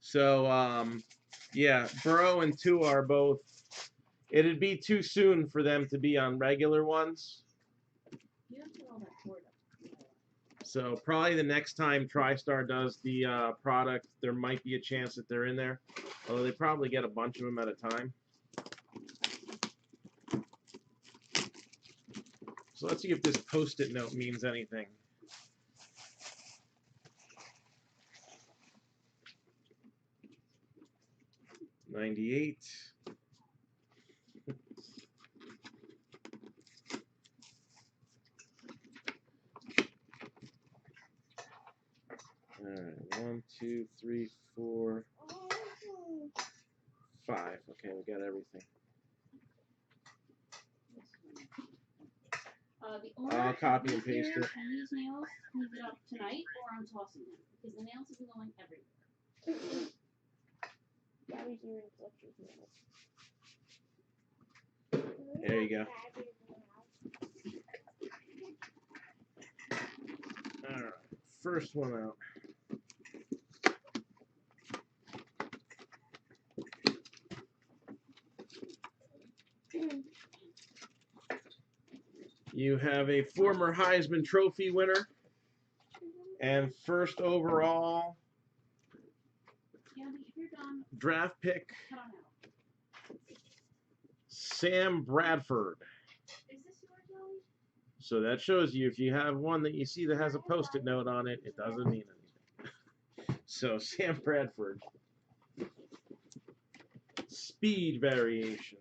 So, yeah, Burrow and Tua are both. It'd be too soon for them to be on regular ones. So probably the next time TriStar does the product, there might be a chance that they're in there. Although they probably get a bunch of them at a time. So let's see if this Post-it note means anything. '98. All right, 1, 2, 3, 4, 5. Okay, we got everything. I'll copy and paste it. And these nails, leave it up tonight, or I'm tossing them because the nails have been going everywhere. There you go. All right, first one out. You have a former Heisman Trophy winner and first overall draft pick, Sam Bradford. So that shows you if you have one that you see that has a Post-it note on it, it doesn't mean anything. So Sam Bradford. Speed variation.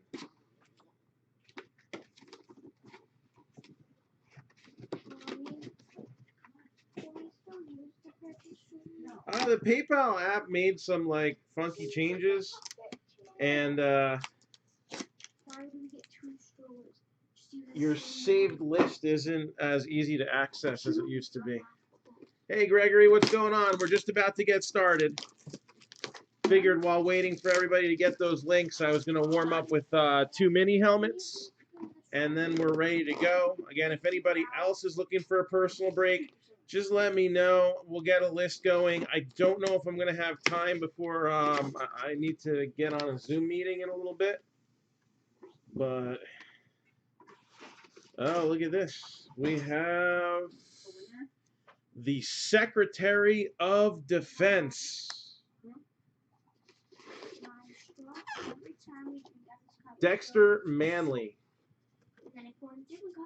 The PayPal app made some like funky changes, and your saved list isn't as easy to access as it used to be. Hey Gregory, what's going on? We're just about to get started. Figured while waiting for everybody to get those links, I was going to warm up with 2 mini helmets, and then we're ready to go. Again, if anybody else is looking for a personal break, just let me know. We'll get a list going. I don't know if I'm going to have time before I need to get on a Zoom meeting in a little bit. But, oh, look at this. We have the Secretary of Defense, Dexter Manley.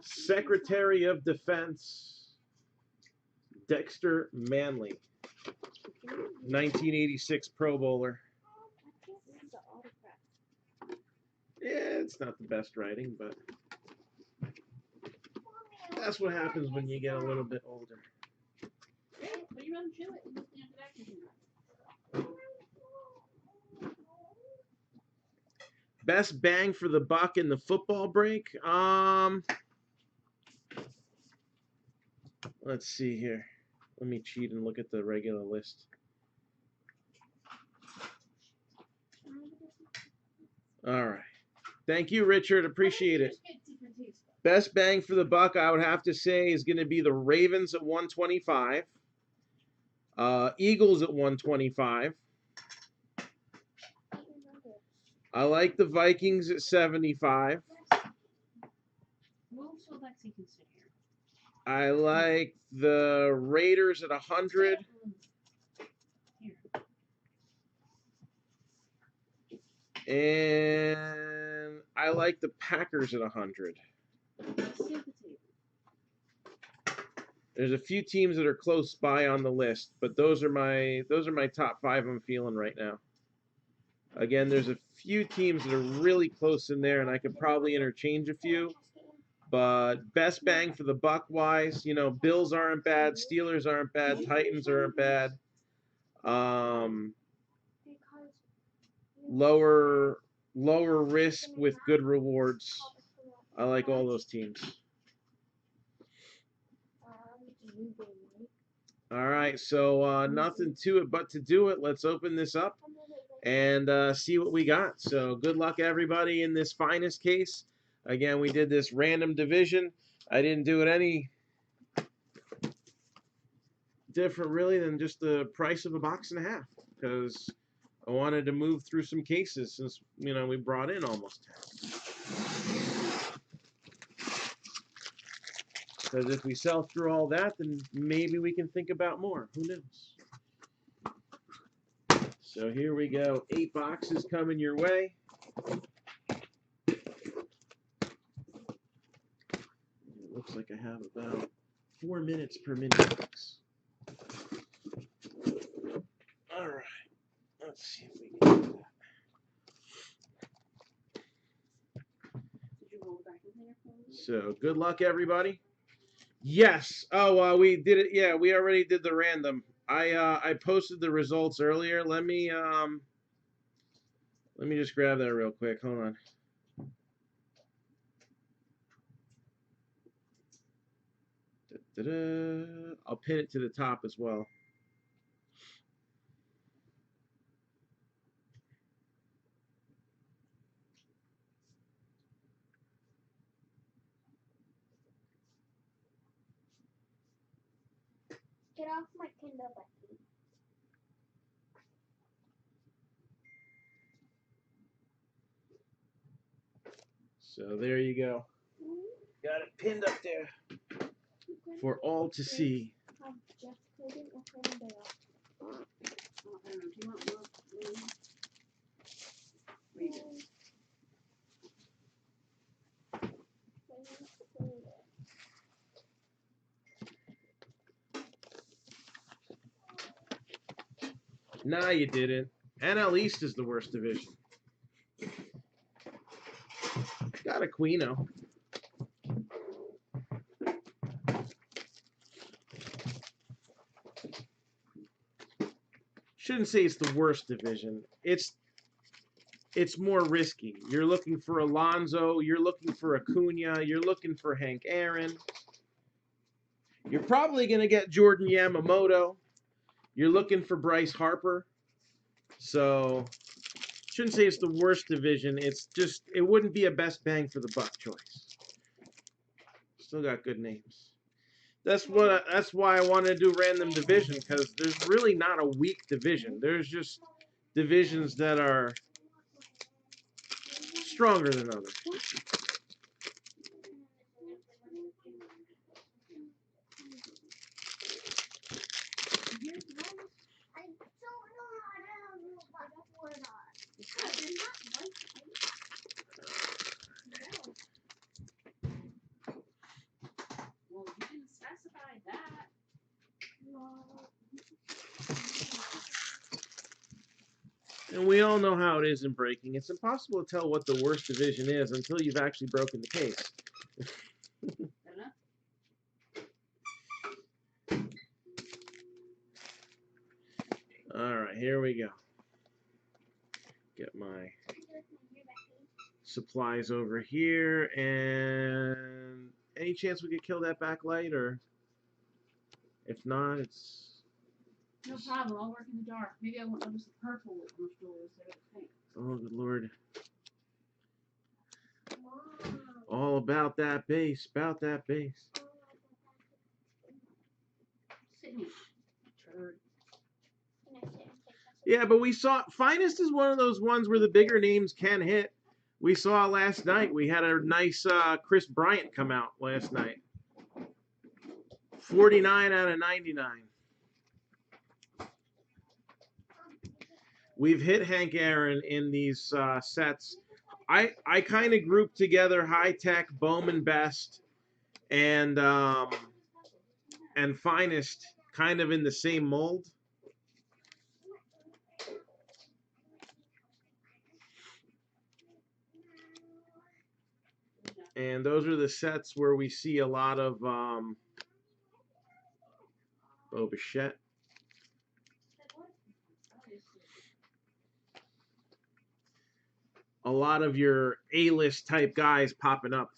Secretary of Defense, Dexter Manley, 1986 Pro Bowler. Yeah, it's not the best writing, but that's what happens when you get a little bit older. Best bang for the buck in the football break? Let's see here. Let me cheat and look at the regular list. All right. Thank you, Richard. Appreciate it. Best bang for the buck, I would have to say, is going to be the Ravens at 125. Eagles at 125. I like the Vikings at 75. I like the Raiders at 100. And I like the Packers at 100. There's a few teams that are close by on the list, but those are my top 5 I'm feeling right now. Again, there's a few teams that are really close in there, and I could probably interchange a few. But best bang for the buck wise, you know, Bills aren't bad, Steelers aren't bad, Titans aren't bad. Lower risk with good rewards. I like all those teams. All right, so nothing to it but to do it. Let's open this up and see what we got. So good luck, everybody, in this finest case. Again, we did this random division. I didn't do it any different, really, than just the price of a box and a half, because I wanted to move through some cases since, you know, we brought in almost 10. Because if we sell through all that, then maybe we can think about more. Who knows? So here we go. 8 boxes coming your way. It looks like I have about 4 minutes per mini box. All right. Let's see if we can do that. So good luck, everybody. Yes. Oh, we did it. Yeah, we already did the random. I posted the results earlier. Let me just grab that real quick. Hold on. Da-da-da. I'll pin it to the top as well. Get off my Kindle, Becky. So there you go. Got it pinned up there for all to see. Have Jeff Clothing or Fernando? I don't know. Do you want more? Read it. Nah, you didn't. NL East is the worst division. Got a Quino. Shouldn't say it's the worst division. It's more risky. You're looking for Alonso. You're looking for Acuna. You're looking for Hank Aaron. You're probably going to get Jordan Yamamoto. You're looking for Bryce Harper. So, shouldn't say it's the worst division. It's just, it wouldn't be a best bang for the buck choice. Still got good names. That's why I wanted to do random division, because there's really not a weak division. There's just divisions that are stronger than others. I don't know how to put that word on. Well, you didn't specify that. And we all know how it is in breaking. It's impossible to tell what the worst division is until you've actually broken the case. All right, here we go. Get my supplies over here, and any chance we could kill that backlight, or if not, it's No problem. I'll work in the dark. Maybe I won't notice the purple on the floor instead of the pink. oh good lord. All about that base, about that base. Sit me. Turd. Yeah, but we saw Finest is one of those ones where the bigger names can hit. We saw last night. We had a nice Chris Bryant come out last night. 49 out of 99. We've hit Hank Aaron in these sets. I kind of grouped together High Tech, Bowman Best, and Finest kind of in the same mold. And those are the sets where we see a lot of Bo Bichette. A lot of your A-list type guys popping up.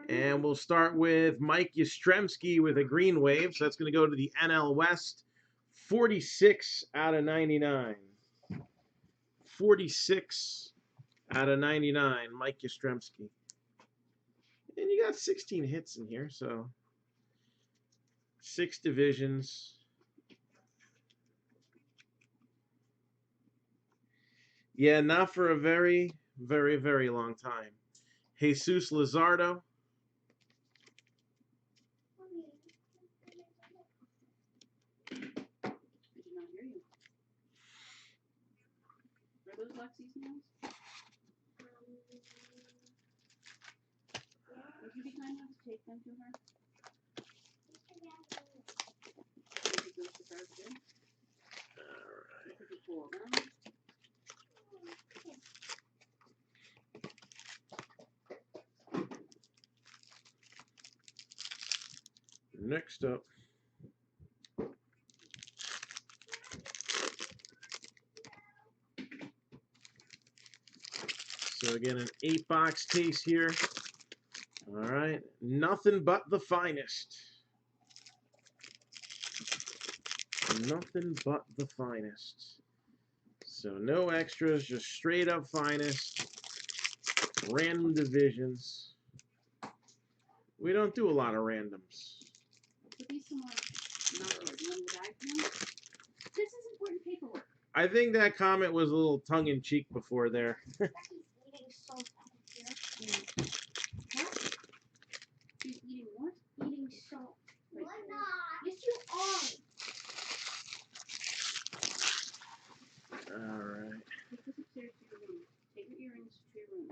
And we'll start with Mike Yastrzemski with a green wave. So that's going to go to the NL West. 46 out of 99. 46 out of 99, Mike Yastrzemski. And you got 16 hits in here, so 6 divisions. Yeah, not for a very, very, very long time. Jesus Lizardo. I did not hear you. Are those Lexi's nails? Would you be kind enough to take them to her? Take those to her too? Alright. Could you pull them? Next up. So again, an 8-box case here. All right, nothing but the finest. Nothing but the finest. So no extras, just straight up finest. Random divisions. We don't do a lot of randoms. Put these somewhere numbered. You want me to guide them? This is important paperwork. I think that comment was a little tongue-in-cheek before there. Becky's eating salt out here. What? She's eating what? Eating salt. Right Why there. not? Yes, you are. All right. Take this upstairs to your room. Take your earrings to your room.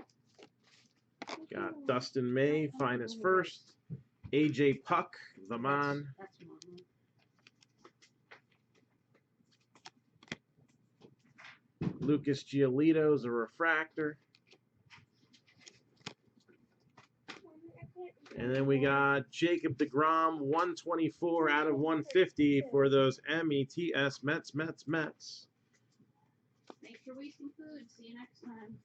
Got Dustin May, finest first. AJ Puck, the man. That's mom. Lucas Giolito's a refractor. And then we got Jacob deGrom, 124 out of 150 for those METS Mets. Make sure we eat some food. See you next time.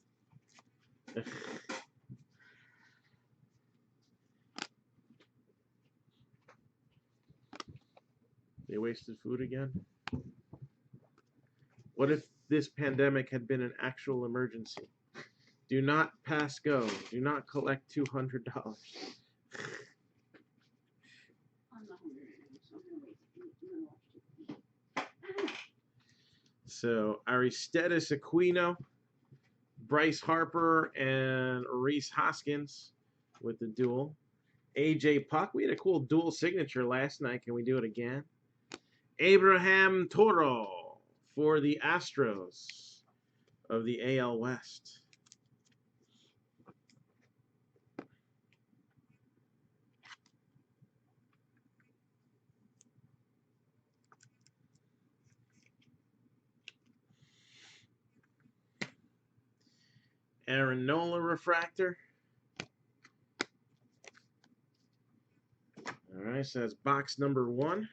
They wasted food again? What if this pandemic had been an actual emergency? Do not pass go. Do not collect $200. I'm not hungry right now, so I'm gonna wait. I'm gonna watch TV. So Aristides Aquino, Bryce Harper, and Reese Hoskins with the duel. AJ Puck, we had a cool dual signature last night. Can we do it again? Abraham Toro for the Astros of the AL West. Aaron Nola refractor. All right, so that's box number 1.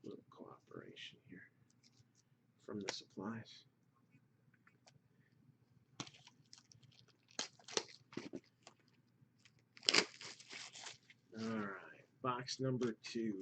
Little cooperation here from the supplies. All right, box number 2.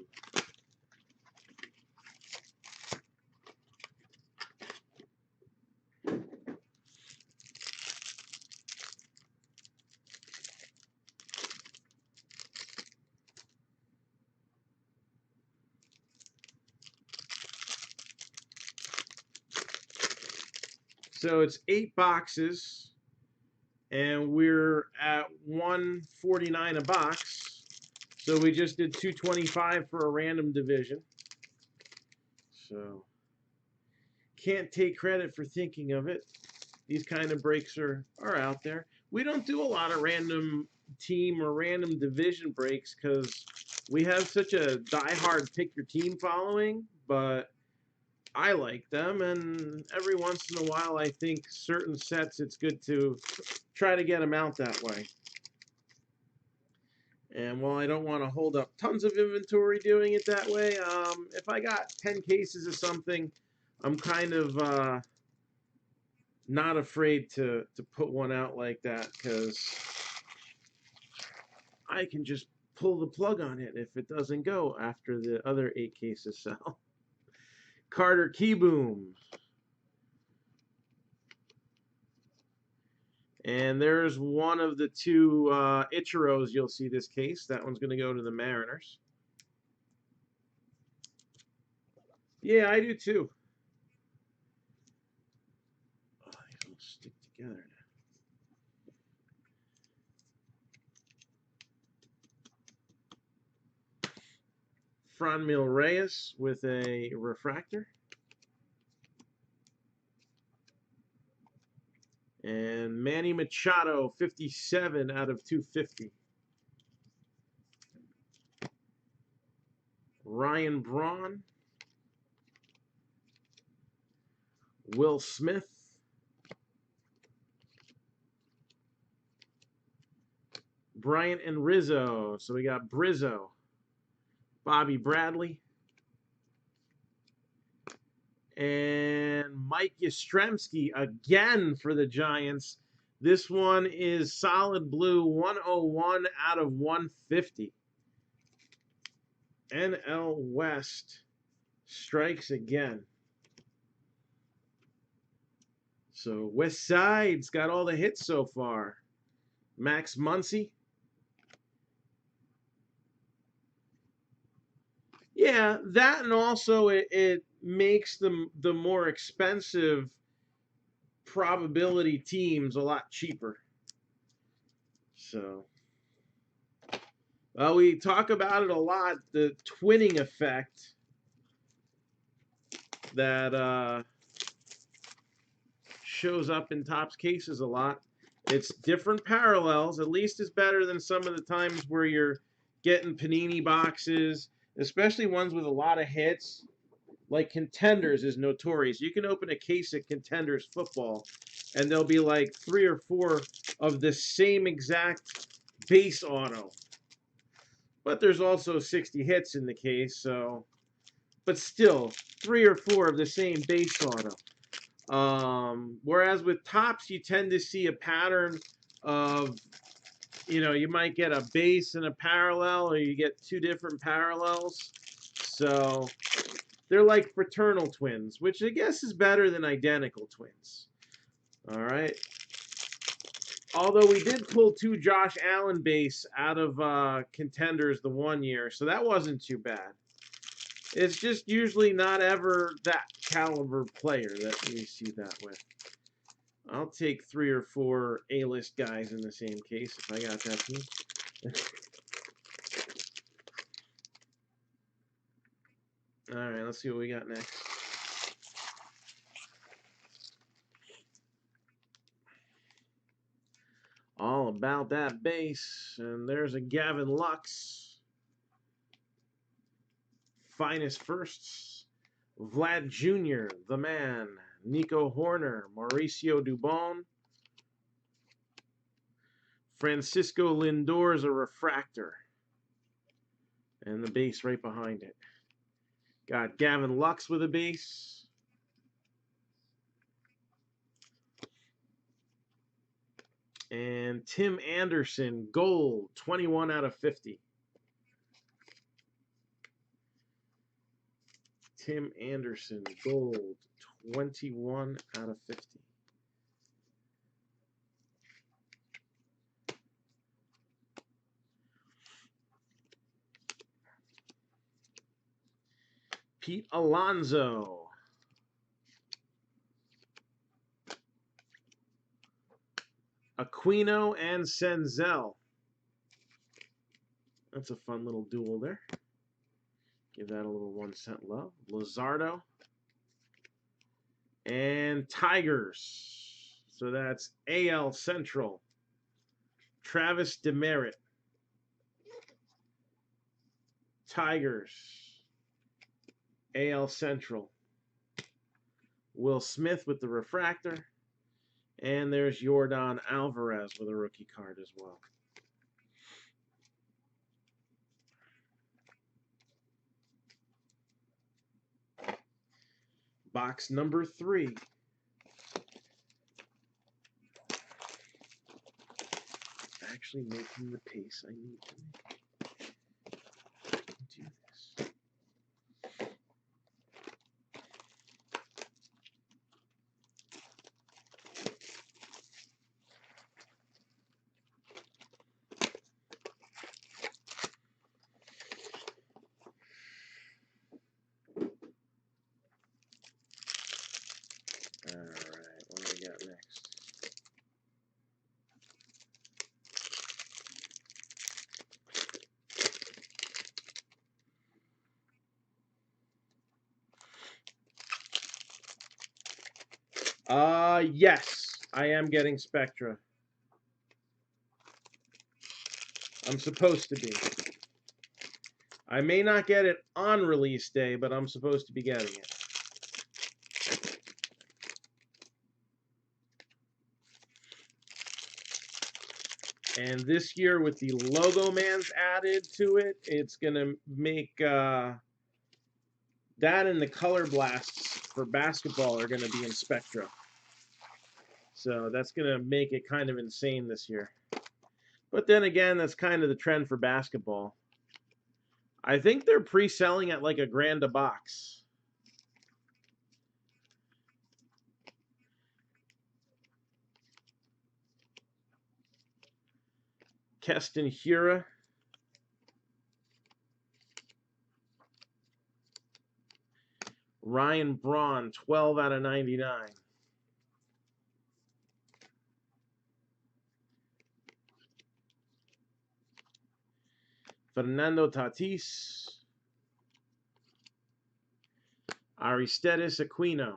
So it's 8 boxes, and we're at $149 a box. So we just did $225 for a random division. So can't take credit for thinking of it. These kind of breaks are out there. We don't do a lot of random team or random division breaks because we have such a diehard pick your team following, but I like them, and every once in a while I think certain sets it's good to try to get them out that way. And while I don't want to hold up tons of inventory doing it that way, if I got 10 cases of something, I'm kind of not afraid to put one out like that, because I can just pull the plug on it if it doesn't go after the other 8 cases sell. Carter Keyboom. And there's one of the 2 Ichiros you'll see this case. That one's going to go to the Mariners. Yeah, I do too. Oh, these all stick together now. Franmil Reyes with a refractor. And Manny Machado, 57 out of 250. Ryan Braun. Will Smith. Bryant and Rizzo. So we got Brizzo. Bobby Bradley. And Mike Yastrzemski again for the Giants. This one is solid blue, 101 out of 150. NL West strikes again. So West Side's got all the hits so far. Max Muncy. Yeah, that, and also it makes the more expensive probability teams a lot cheaper. So, we talk about it a lot, the twinning effect that shows up in Topps cases a lot. It's different parallels. At least it's better than some of the times where you're getting Panini boxes, especially ones with a lot of hits. Like Contenders is notorious. You can open a case of Contenders football, and there'll be like 3 or 4 of the same exact base auto. But there's also 60 hits in the case, so... But still, 3 or 4 of the same base auto. Whereas with Topps, you tend to see a pattern of, you might get a base and a parallel, or you get 2 different parallels. So they're like fraternal twins, which I guess is better than identical twins. All right. Although we did pull 2 Josh Allen base out of Contenders the one year, so that wasn't too bad. It's just usually not ever that caliber player that we see that with. I'll take 3 or 4 A-list guys in the same case if I got that team. All right, let's see what we got next. All about that base, and there's a Gavin Lux. Finest firsts. Vlad Jr., the man. Nico Horner, Mauricio Dubon. Francisco Lindor is a refractor. And the base right behind it. Got Gavin Lux with a base. And Tim Anderson, gold, 21 out of 50. Tim Anderson, gold, 21 out of 50. Pete Alonso. Aquino and Senzel. That's a fun little duel there. Give that a little 1 cent love. Luzardo. And Tigers. So that's AL Central. Travis Demerit. Tigers. AL Central. Will Smith with the refractor. And there's Yordan Alvarez with a rookie card as well. Box number 3. Actually making the pace I need to make. Do this. All right, what do we got next? Yes, I am getting Spectra. I'm supposed to be. I may not get it on release day, but I'm supposed to be getting it. And this year, with the Logo Mans added to it, it's going to make that and the Color Blasts for basketball are going to be in Spectra. So that's going to make it kind of insane this year. But then again, that's kind of the trend for basketball. I think they're pre-selling at like $1,000 a box. Keston Hura. Ryan Braun, 12 out of 99. Fernando Tatis. Aristides Aquino.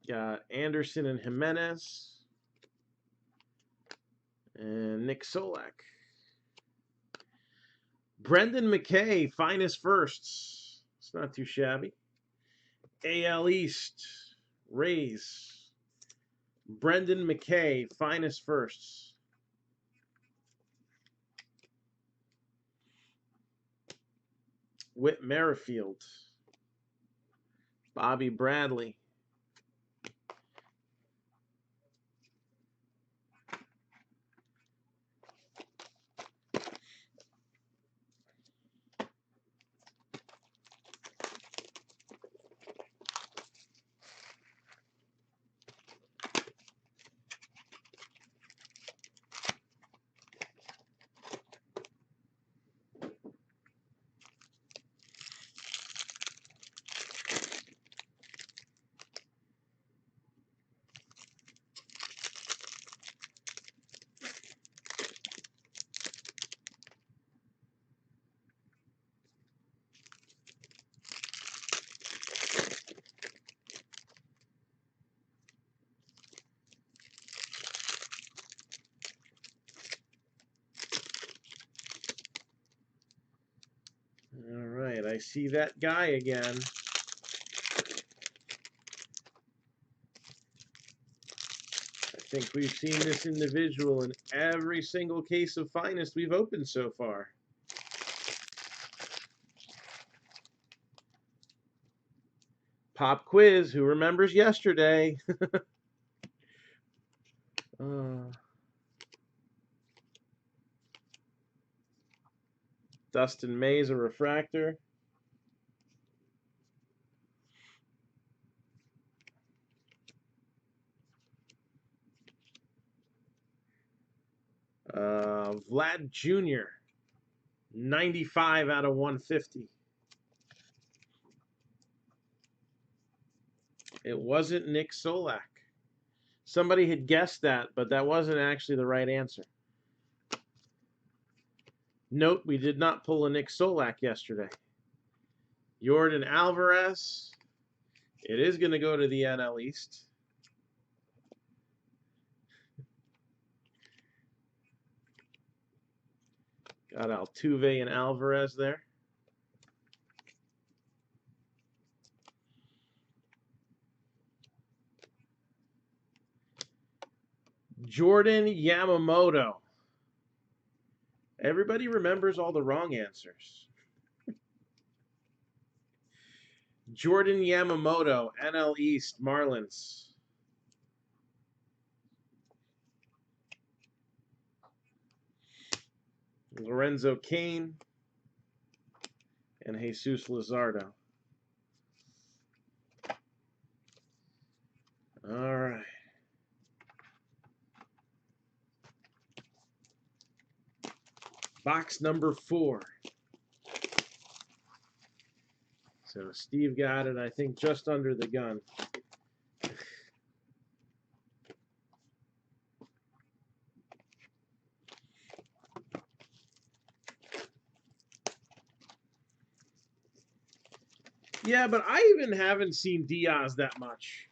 Got Anderson and Jimenez. And Nick Solak. Brendan McKay, finest firsts. It's not too shabby. AL East, Rays. Brendan McKay, finest firsts. Whit Merrifield. Bobby Bradley. All right, I see that guy again. I think we've seen this individual in every single case of finest we've opened so far. Pop quiz, who remembers yesterday? Dustin May's a refractor. Vlad Jr., 95 out of 150. It wasn't Nick Solak. Somebody had guessed that, but that wasn't actually the right answer. Note, we did not pull a Nick Solak yesterday. Jordan Alvarez. It is going to go to the NL East. Got Altuve and Alvarez there. Jordan Yamamoto. Everybody remembers all the wrong answers. Jordan Yamamoto, NL East, Marlins. Lorenzo Cain and Jesus Luzardo. All right. Box number 4. So Steve got it, I think, just under the gun. Yeah, but I even haven't seen Diaz that much.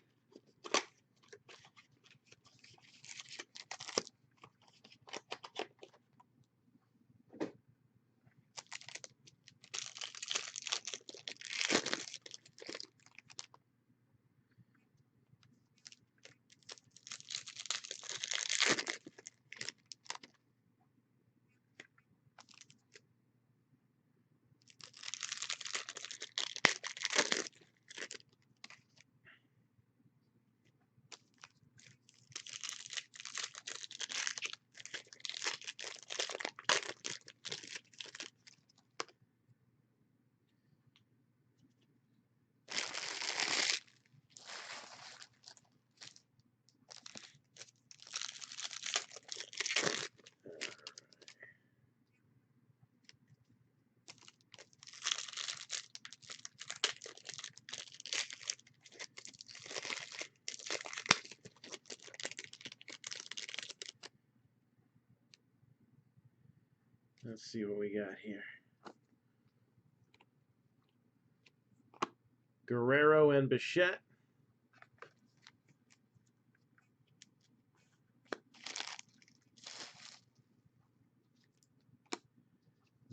Let's see what we got here. Guerrero and Bichette.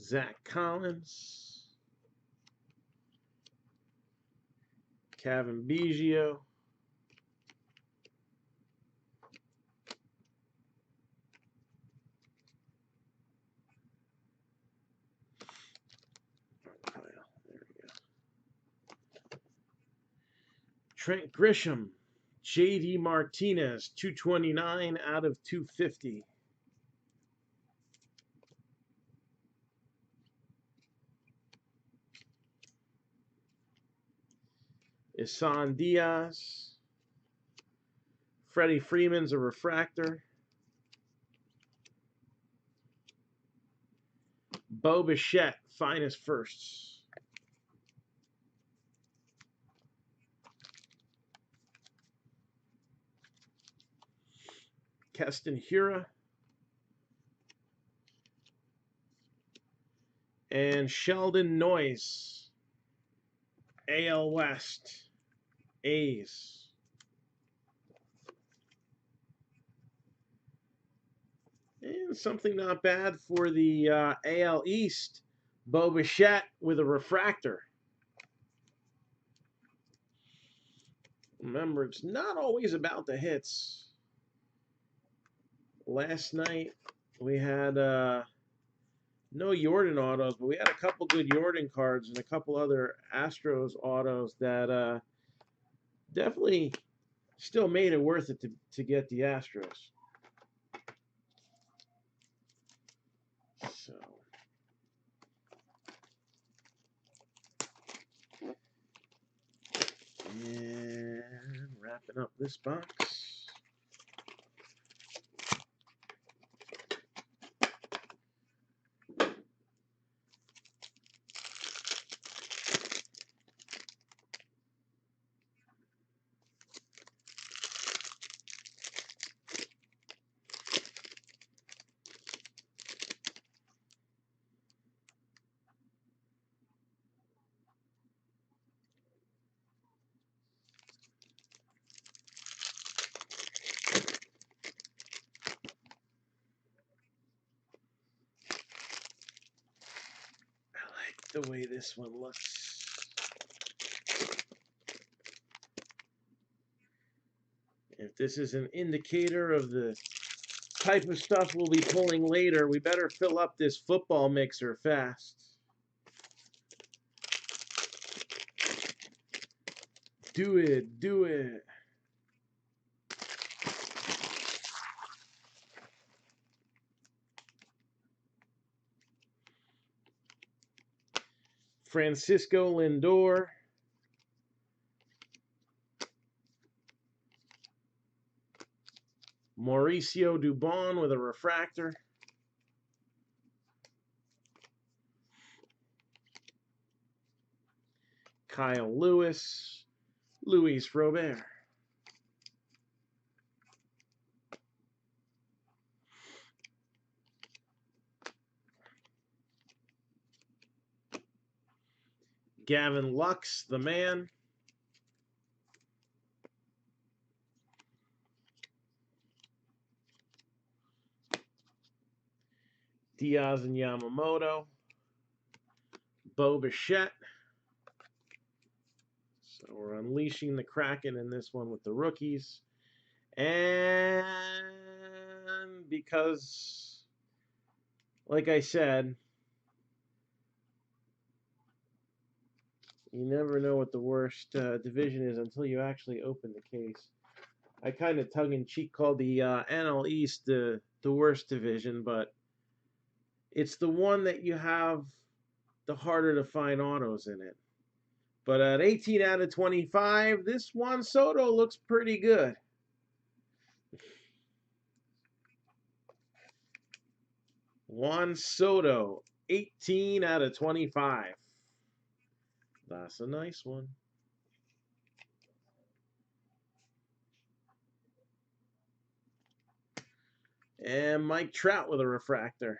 Zach Collins. Kevin Biggio. There we go. Trent Grisham. JD Martinez, 229 out of 250. Isan Diaz. Freddie Freeman's a refractor. Bo Bichette, finest firsts. Keston Hiura. And Sheldon Noyes, AL West, A's. And something not bad for the AL East, Bo Bichette with a refractor. Remember, it's not always about the hits. Last night, we had no Jordan autos, but we had a couple good Jordan cards and a couple other Astros autos that definitely still made it worth it to get the Astros. So, and wrapping up this box. The way this one looks. If this is an indicator of the type of stuff we'll be pulling later, we better fill up this football mixer fast. Do it, do it. Francisco Lindor. Mauricio Dubon with a refractor. Kyle Lewis. Luis Robert. Gavin Lux, the man. Diaz and Yamamoto. Bo Bichette. So we're unleashing the Kraken in this one with the rookies. And because, like I said, you never know what the worst division is until you actually open the case. I kind of tongue-in-cheek call the NL East the worst division, but it's the one that you have the harder to find autos in it. But at 18 out of 25, this Juan Soto looks pretty good. Juan Soto, 18 out of 25. That's a nice one. And Mike Trout with a refractor.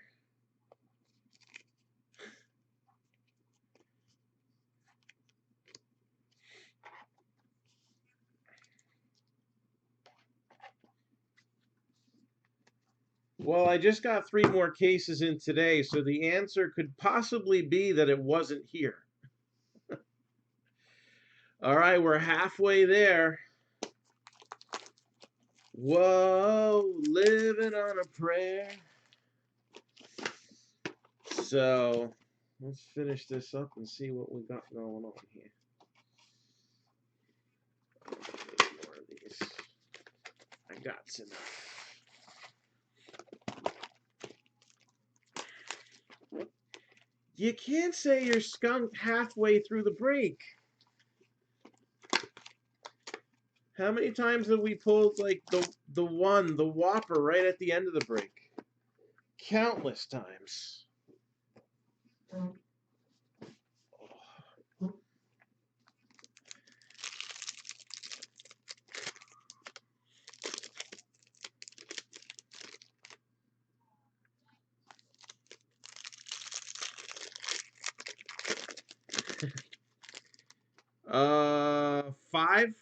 Well, I just got 3 more cases in today, so the answer could possibly be that it wasn't here. All right, we're halfway there. Whoa, living on a prayer. So let's finish this up and see what we got going on here. More of these. I got enough. You can't say you're skunked halfway through the break. How many times have we pulled like the Whopper right at the end of the break? Countless times. Five.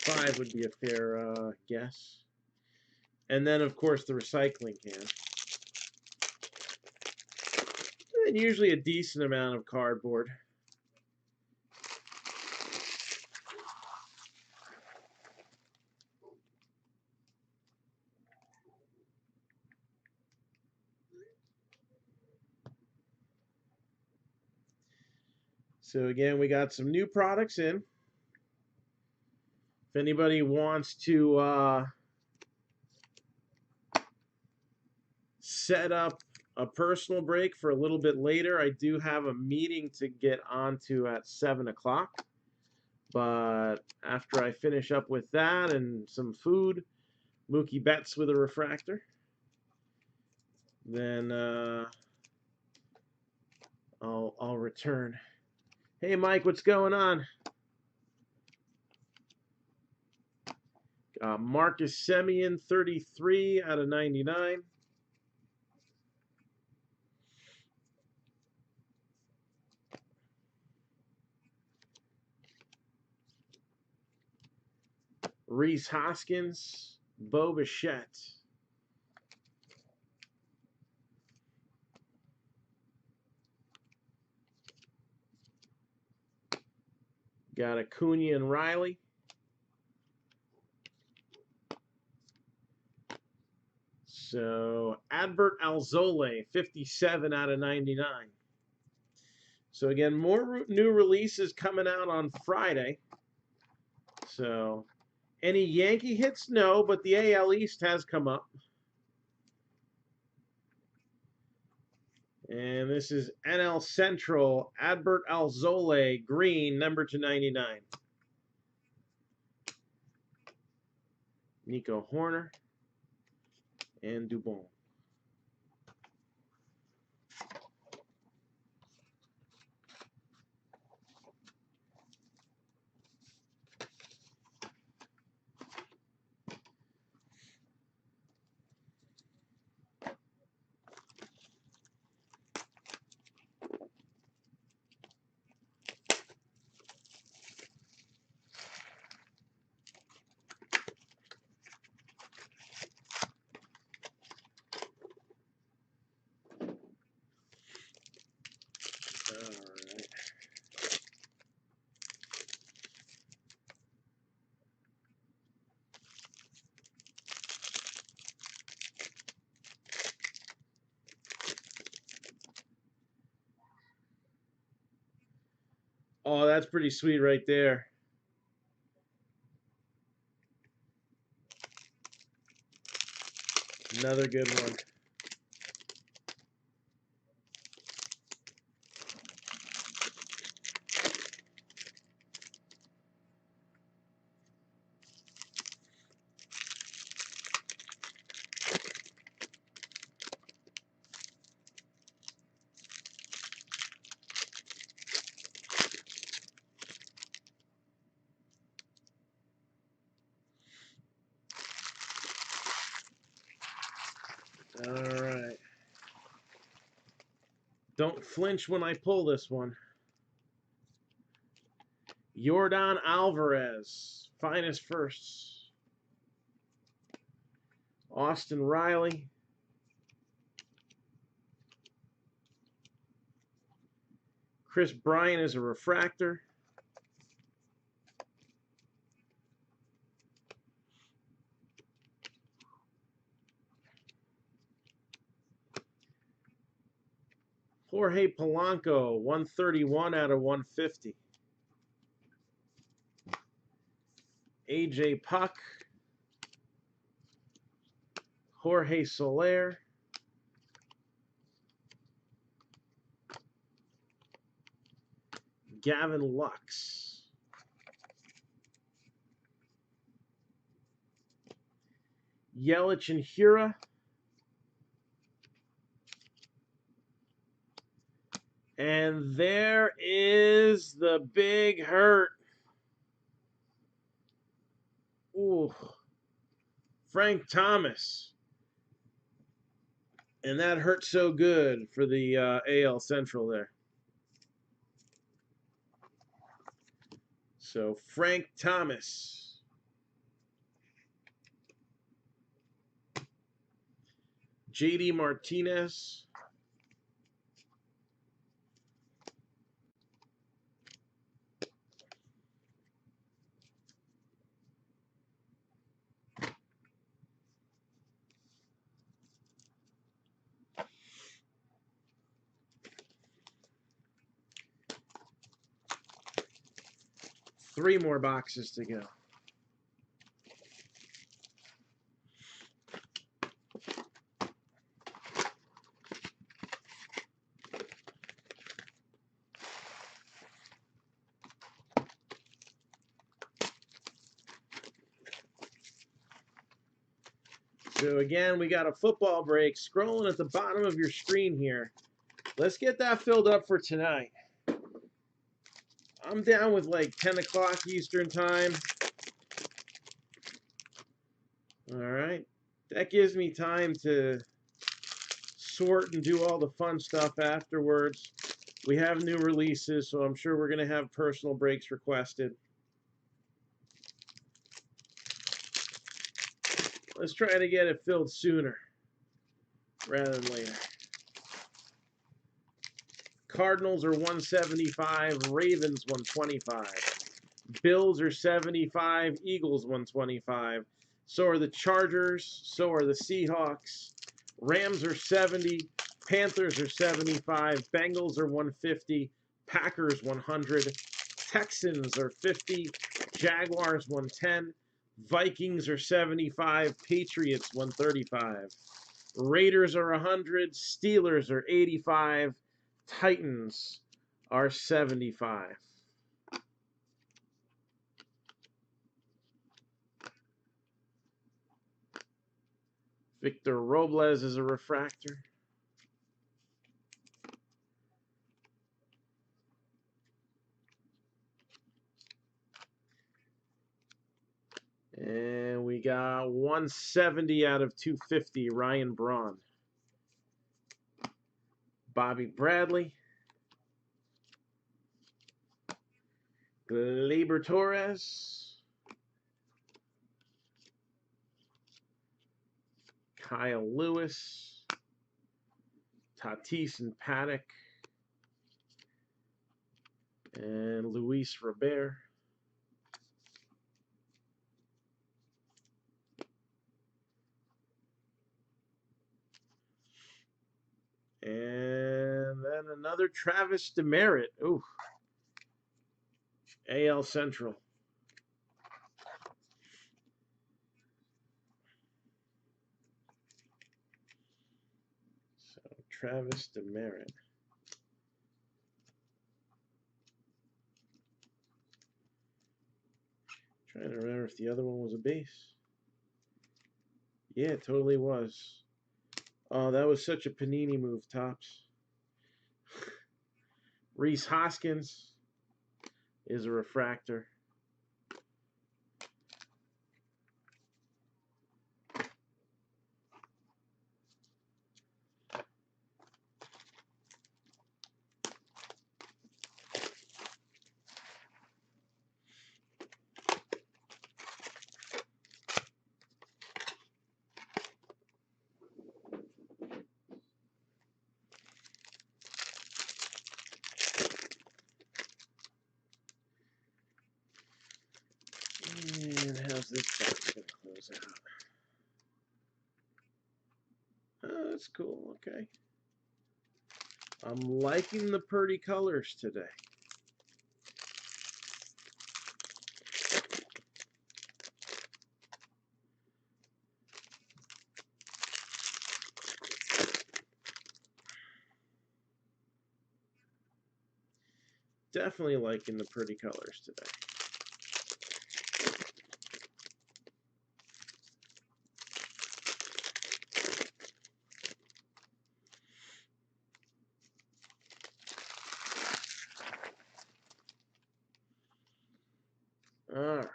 Five would be a fair guess. And then, of course, the recycling can. And usually a decent amount of cardboard. So again, we got some new products in. If anybody wants to set up a personal break for a little bit later, I do have a meeting to get onto at 7 o'clock. But after I finish up with that and some food, Mookie Betts with a refractor, then I'll return. Hey Mike, what's going on? Marcus Semien, 33 out of 99. Rhys Hoskins, Bo Bichette. Got Acuna and Riley. So Adbert Alzole, 57 out of 99. So again, more new releases coming out on Friday. So any Yankee hits? No, but the AL East has come up. And this is NL Central, Adbert Alzole, green, number /99. Nico Horner and Dubon. Oh, that's pretty sweet right there. Another good one. All right. Don't flinch when I pull this one. Yordan Alvarez, finest firsts. Austin Riley. Chris Bryant is a refractor. Jorge Polanco, 131 out of 150. AJ Puck. Jorge Soler. Gavin Lux. Yelich and Hura. And there is the big hurt. Ooh. Frank Thomas. And that hurt so good for the AL Central there. So Frank Thomas. JD Martinez. Three more boxes to go. So again, we got a football break scrolling at the bottom of your screen here. Let's get that filled up for tonight. I'm down with like 10 o'clock Eastern time. All right. That gives me time to sort and do all the fun stuff afterwards. We have new releases, so I'm sure we're going to have personal breaks requested. Let's try to get it filled sooner rather than later. Cardinals are 175, Ravens 125. Bills are 75, Eagles 125. So are the Chargers, so are the Seahawks. Rams are 70, Panthers are 75, Bengals are 150, Packers 100, Texans are 50, Jaguars 110, Vikings are 75, Patriots 135, Raiders are 100, Steelers are 85, Titans are 75. Victor Robles is a refractor. And we got 170 out of 250, Ryan Braun. Bobby Bradley. Gleyber Torres. Kyle Lewis. Tatis and Paddock. And Luis Robert. And then another Travis Demerit. Ooh. AL Central. So Travis Demerit. Trying to remember if the other one was a base. Yeah, it totally was. Oh, that was such a Panini move, Topps. Reese Hoskins is a refractor. And how's this box going to close out? Oh, that's cool. Okay. I'm liking the Purdy colors today. Definitely liking the Purdy colors today. All right.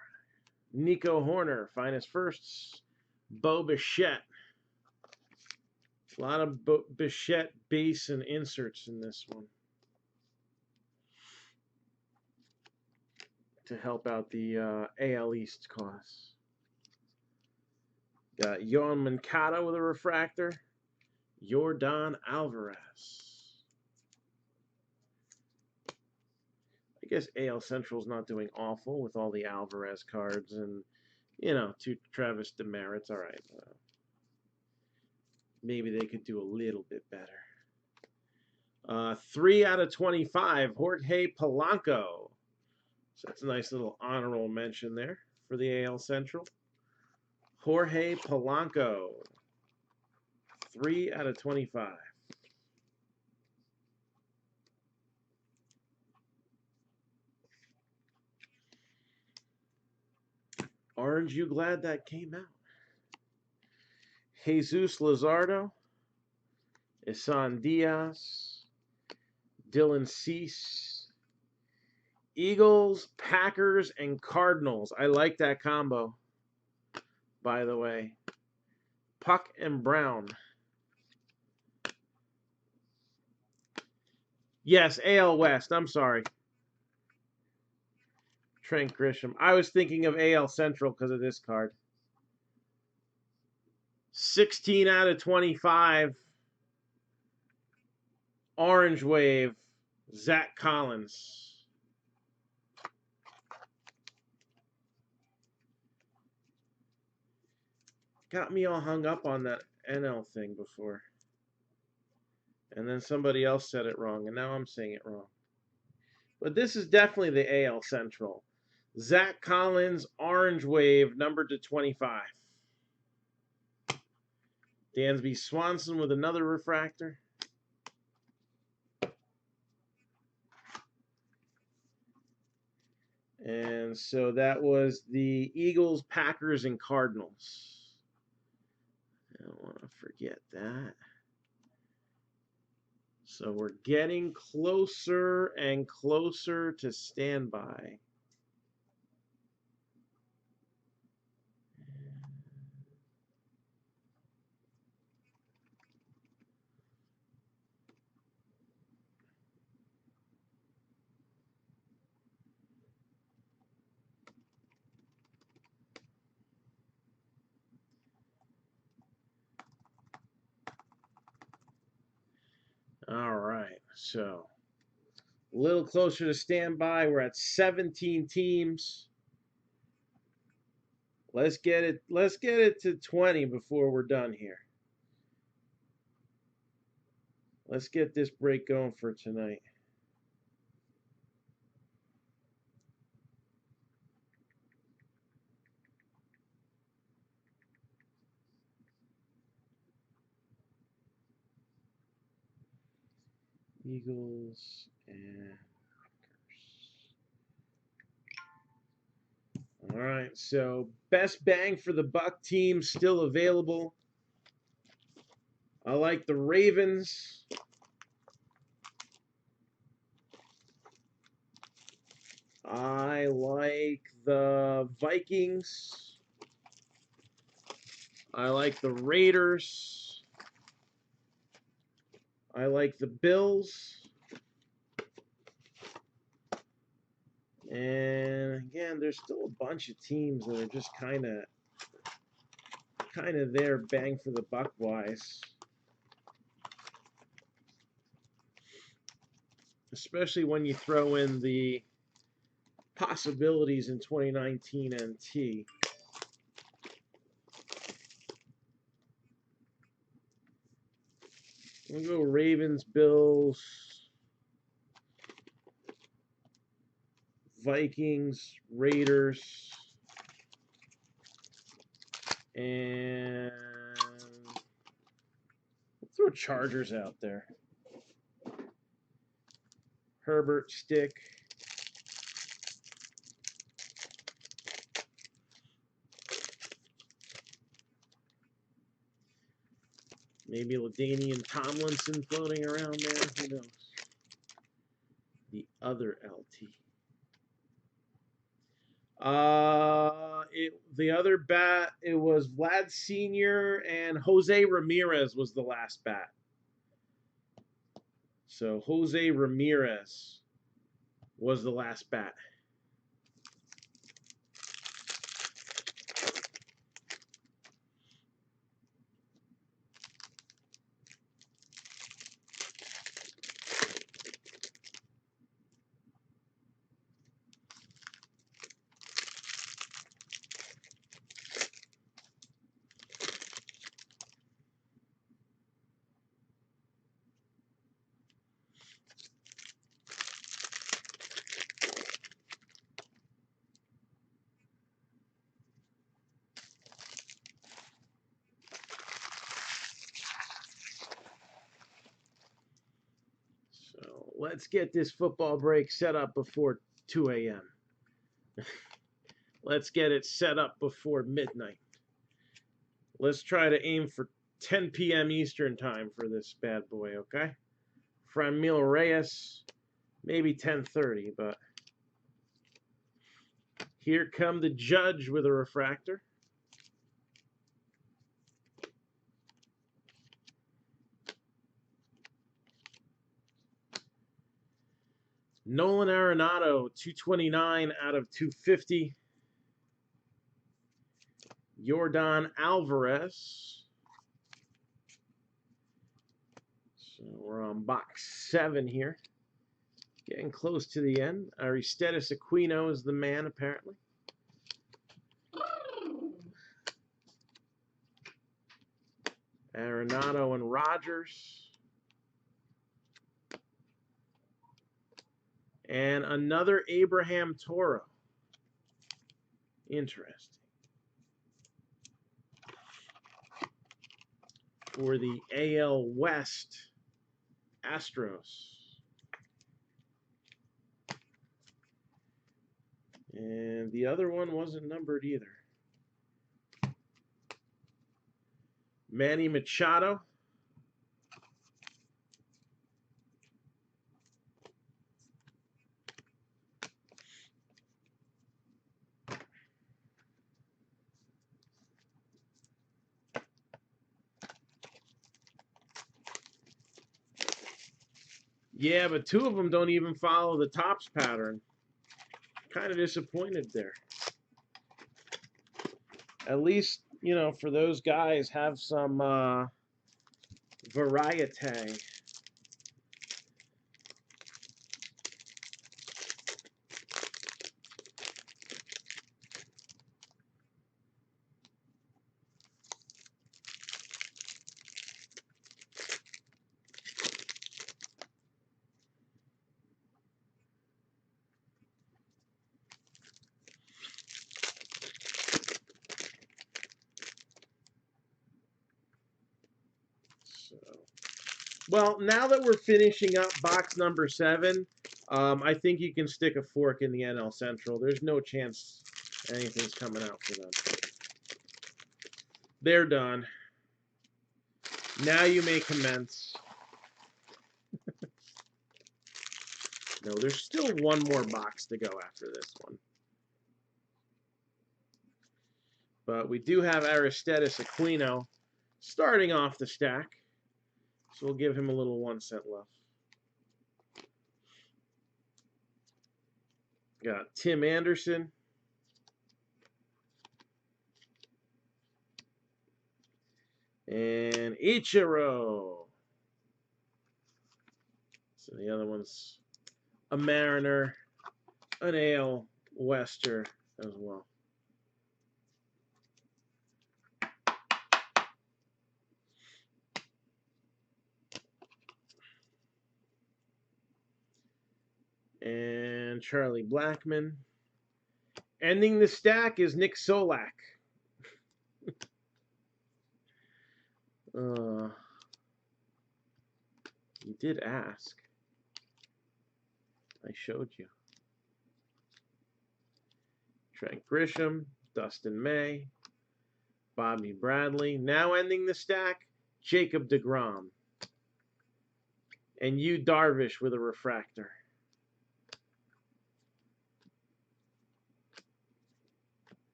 Nico Horner, finest firsts. Bo Bichette. A lot of Bichette base and inserts in this one to help out the AL East costs. Got Yohan Moncada with a refractor. Yordan Alvarez. I guess AL Central's not doing awful with all the Alvarez cards and, you know, two Travis Demerits. All right. Maybe they could do a little bit better. 3 out of 25, Jorge Polanco. So that's a nice little honorable mention there for the AL Central. Jorge Polanco. 3 out of 25. Aren't you glad that came out? Jesus Luzardo. Isan Diaz. Dylan Cease. Eagles, Packers, and Cardinals. I like that combo, by the way. Puck and Brown. Yes, AL West. I'm sorry. Trent Grisham. I was thinking of AL Central because of this card. 16 out of 25. Orange Wave. Zach Collins. got me all hung up on that NL thing before. And then somebody else said it wrong, and now I'm saying it wrong. But this is definitely the AL Central. Zach Collins, Orange Wave, numbered to 25. Dansby Swanson with another refractor. And so that was the Eagles, Packers, and Cardinals. I don't want to forget that. So we're getting closer and closer to standby. All right, so a little closer to standby. We're at 17 teams. Let's get it to 20 before we're done here. Let's get this break going for tonight. Eagles and Packers. All right, so best bang for the buck team still available. I like the Ravens. I like the Vikings. I like the Raiders. I like the Bills. And again, there's still a bunch of teams that are just kind of there bang for the buck wise. Especially when you throw in the possibilities in 2019 NT. We'll go Ravens, Bills, Vikings, Raiders, and we'll throw Chargers out there. Herbert, Stick. Maybe LaDainian Tomlinson floating around there. Who knows? The other LT. The other bat, it was Vlad Sr. and Jose Ramirez was the last bat. So Jose Ramirez was the last bat. Let's get this football break set up before 2 a.m. Let's get it set up before midnight. Let's try to aim for 10 p.m. Eastern time for this bad boy, okay? Franmil Reyes, maybe 10:30, but here come the judge with a refractor. Nolan Arenado, 229 out of 250. Yordan Alvarez. So we're on box 7 here. Getting close to the end. Aristides Aquino is the man, apparently. Arenado and Rogers. And another Abraham Toro. Interesting. For the AL West, Astros. And the other one wasn't numbered either. Manny Machado. Yeah, but two of them don't even follow the tops pattern. Kind of disappointed there. At least, you know, for those guys, have some variety. So, well, now that we're finishing up box number 7, I think you can stick a fork in the NL Central. There's no chance anything's coming out for them. They're done. Now you may commence. No, there's still one more box to go after this one. But we do have Aristides Aquino starting off the stack. So we'll give him a little 1 cent left. Got Tim Anderson. And Ichiro. So the other one's a Mariner, an AL Wester as well. And Charlie Blackmon. Ending the stack is Nick Solak. You did ask. I showed you. Trent Grisham, Dustin May, Bobby Bradley. Now ending the stack, Jacob deGrom. And Yu Darvish with a refractor.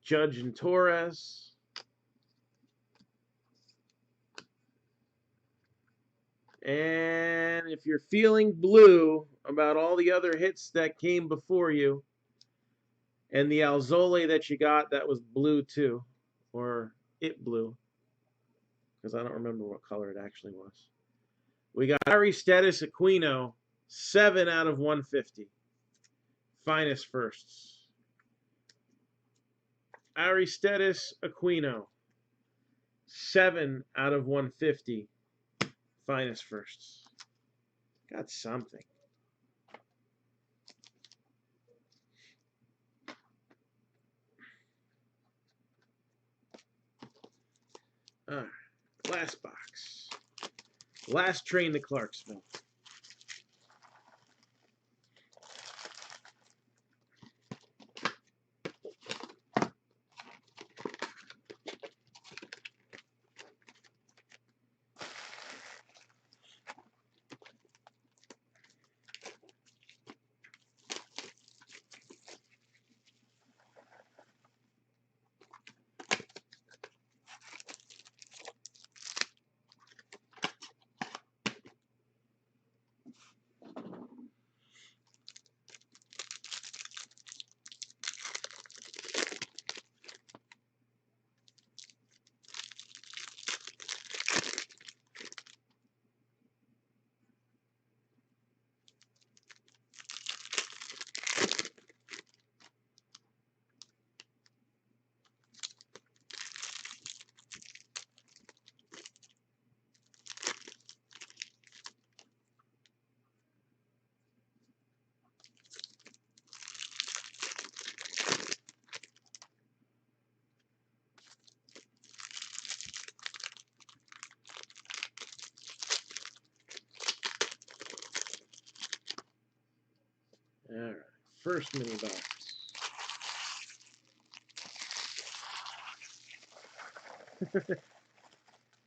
Judge and Torres. And if you're feeling blue about all the other hits that came before you, and the Alzole that you got that was blue too, or it blue, because I don't remember what color it actually was. We got Aristides Aquino, 7 out of 150. Finest firsts. Aristides Aquino, 7 out of 150. Finest firsts. Got something. All right, last box. Last train to Clarksville. First mini box.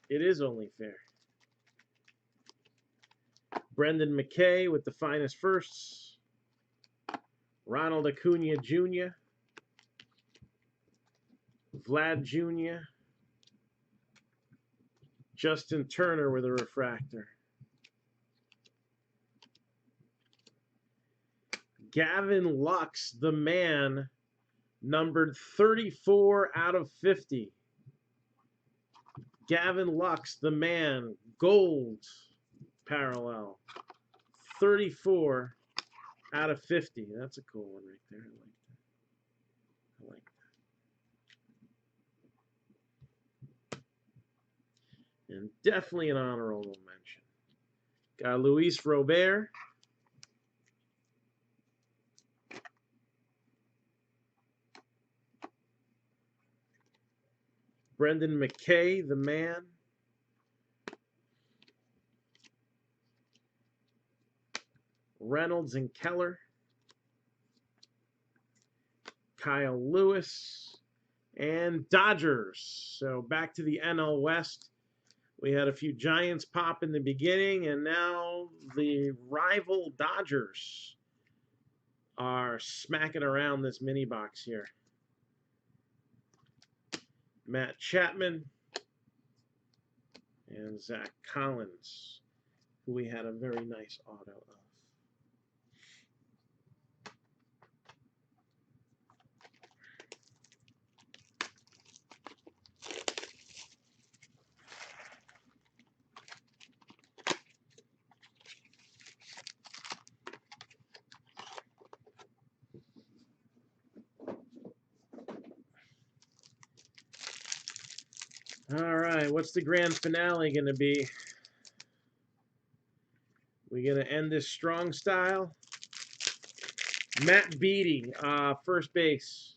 It is only fair. Brendan McKay with the finest firsts. Ronald Acuna Jr. Vlad Jr. Justin Turner with a refractor. Gavin Lux, the man, numbered 34 out of 50. Gavin Lux, the man, gold parallel. 34 out of 50. That's a cool one right there. I like that. And definitely an honorable mention. Got Luis Robert. Brendan McKay, the man. Reynolds and Keller. Kyle Lewis. And Dodgers. So back to the NL West. We had a few Giants pop in the beginning, and now the rival Dodgers are smacking around this mini box here. Matt Chapman and Zach Collins, who we had a very nice auto of. All right, what's the grand finale going to be? We going to end this strong style? Matt Beattie, first base.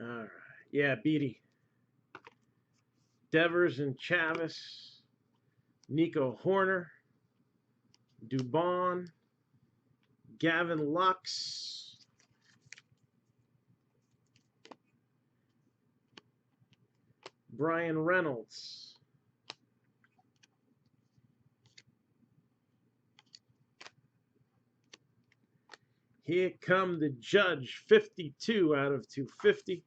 All right. Yeah, Beattie. Devers and Chavis. Nico Horner. Dubon. Gavin Lux. Brian Reynolds. Here come the Judge, 52 out of 250.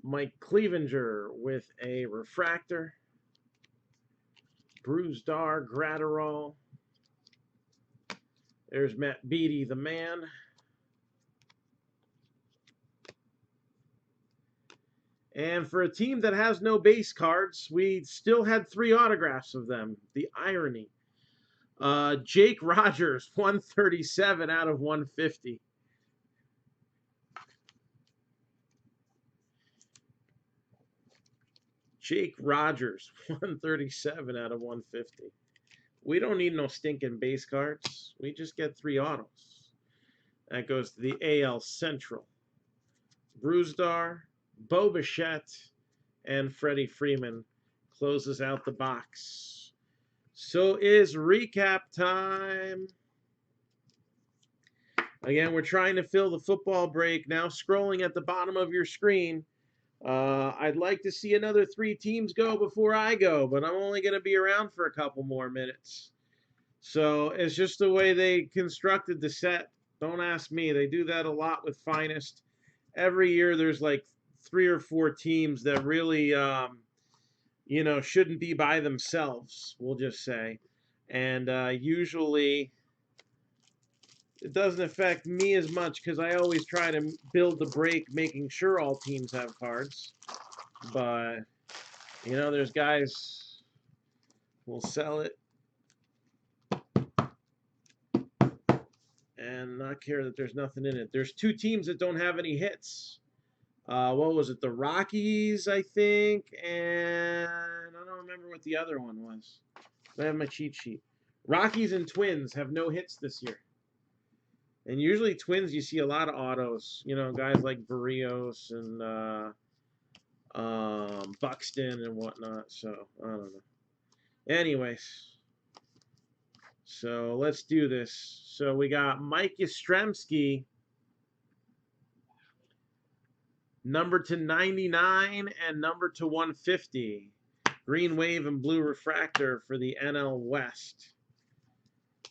Mike Clevenger with a refractor. Bruce-Dar, Gratterall. There's Matt Beattie, the man. And for a team that has no base cards, we still had 3 autographs of them. The irony. Jake Rogers, 137 out of 150. Jake Rogers, 137 out of 150. We don't need no stinking base cards. We just get 3 autos. That goes to the AL Central. Bruce-Dar, Bo Bichette, and Freddie Freeman closes out the box. So is recap time. Again, we're trying to fill the football break. Now scrolling at the bottom of your screen. I'd like to see another 3 teams go before I go, but I'm only going to be around for a couple more minutes. So it's just the way they constructed the set. Don't ask me. They do that a lot with Finest. Every year there's like 3 or 4 teams that really, you know, shouldn't be by themselves, we'll just say. And usually it doesn't affect me as much because I always try to build the break making sure all teams have cards. But, you know, there's guys who will sell it and not care that there's nothing in it. There's 2 teams that don't have any hits. What was it? The Rockies, I think, and I don't remember what the other one was. I have my cheat sheet. Rockies and Twins have no hits this year. And usually Twins, you see a lot of autos. You know, guys like Barrios and Buxton and whatnot. So, I don't know. Anyways, so let's do this. So we got Mike Yastrzemski, number to 99 and number to 150. Green wave and blue refractor for the NL West.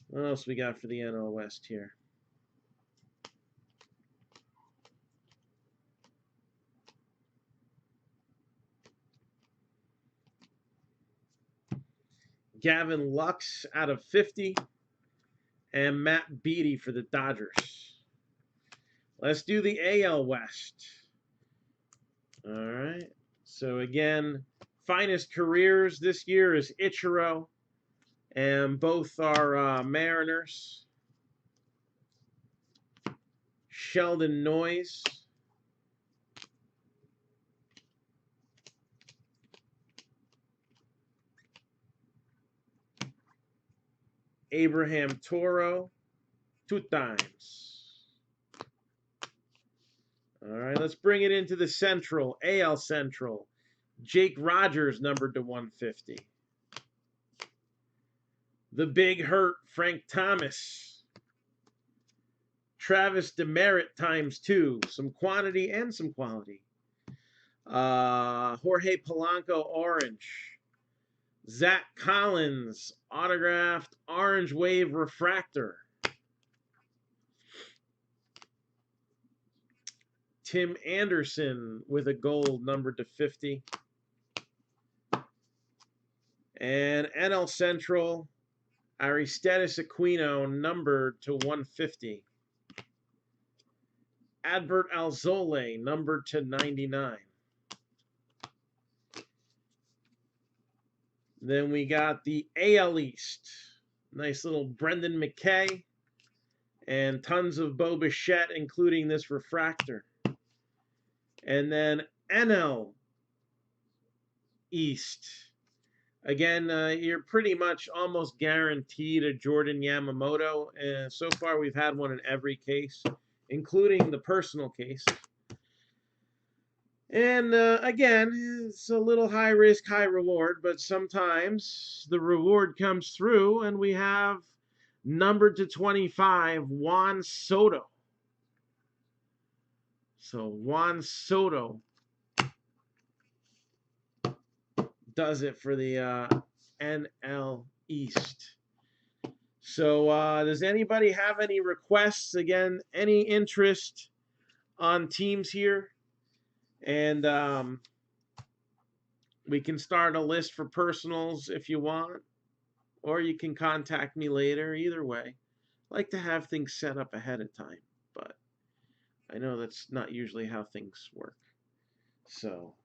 What else we got for the NL West here? Gavin Lux out of 50. And Matt Beattie for the Dodgers. Let's do the AL West. All right. So again, finest careers this year is Ichiro, and both are Mariners. Sheldon Noyes. Abraham Toro, 2 times. All right, let's bring it into the Central, AL Central. Jake Rogers, numbered to 150. The Big Hurt, Frank Thomas. Travis Demerit ×2. Some quantity and some quality. Jorge Polanco, orange. Zach Collins, autographed orange wave refractor. Tim Anderson with a gold numbered to 50. And NL Central, Aristides Aquino numbered to 150. Adbert Alzole numbered to 99. Then we got the AL East. Nice little Brendan McKay. And tons of Bo Bichette, including this refractor. And then NL East. Again, you're pretty much almost guaranteed a Jordan Yamamoto. And so far, we've had one in every case, including the personal case. And again, it's a little high risk, high reward, but sometimes the reward comes through, and we have numbered to 25, Juan Soto. So Juan Soto does it for the NL East. So does anybody have any requests? Again, any interest on teams here? And we can start a list for personals if you want, or you can contact me later. Either way, I like to have things set up ahead of time, but I know that's not usually how things work. So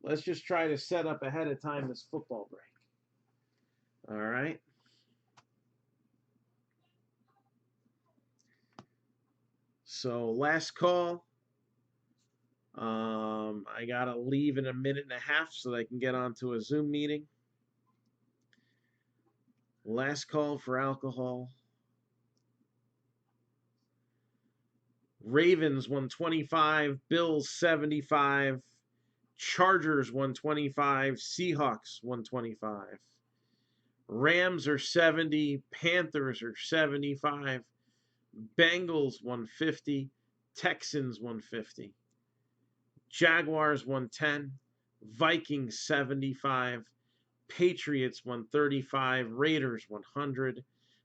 let's just try to set up ahead of time this football break. All right. So last call. I gotta leave in a minute and a half so that I can get onto a Zoom meeting. Last call for alcohol. Ravens 125, Bills 75, Chargers 125, Seahawks 125. Rams are 70, Panthers are 75, Bengals 150, Texans 150, Jaguars 110, Vikings 75, Patriots 135, Raiders 100,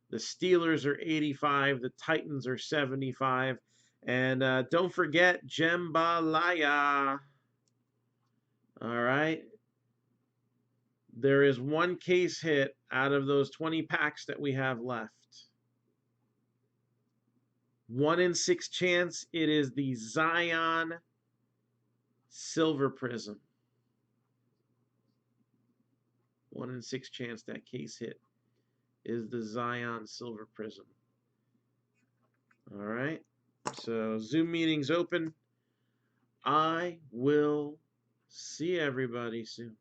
the Steelers are 85, the Titans are 75, and don't forget Jambalaya. All right. There is one case hit out of those 20 packs that we have left. 1 in 6 chance. It is the Zion Silver Prism. 1 in 6 chance that case hit is the Zion Silver Prism. All right. So Zoom meeting's open. I will see everybody soon.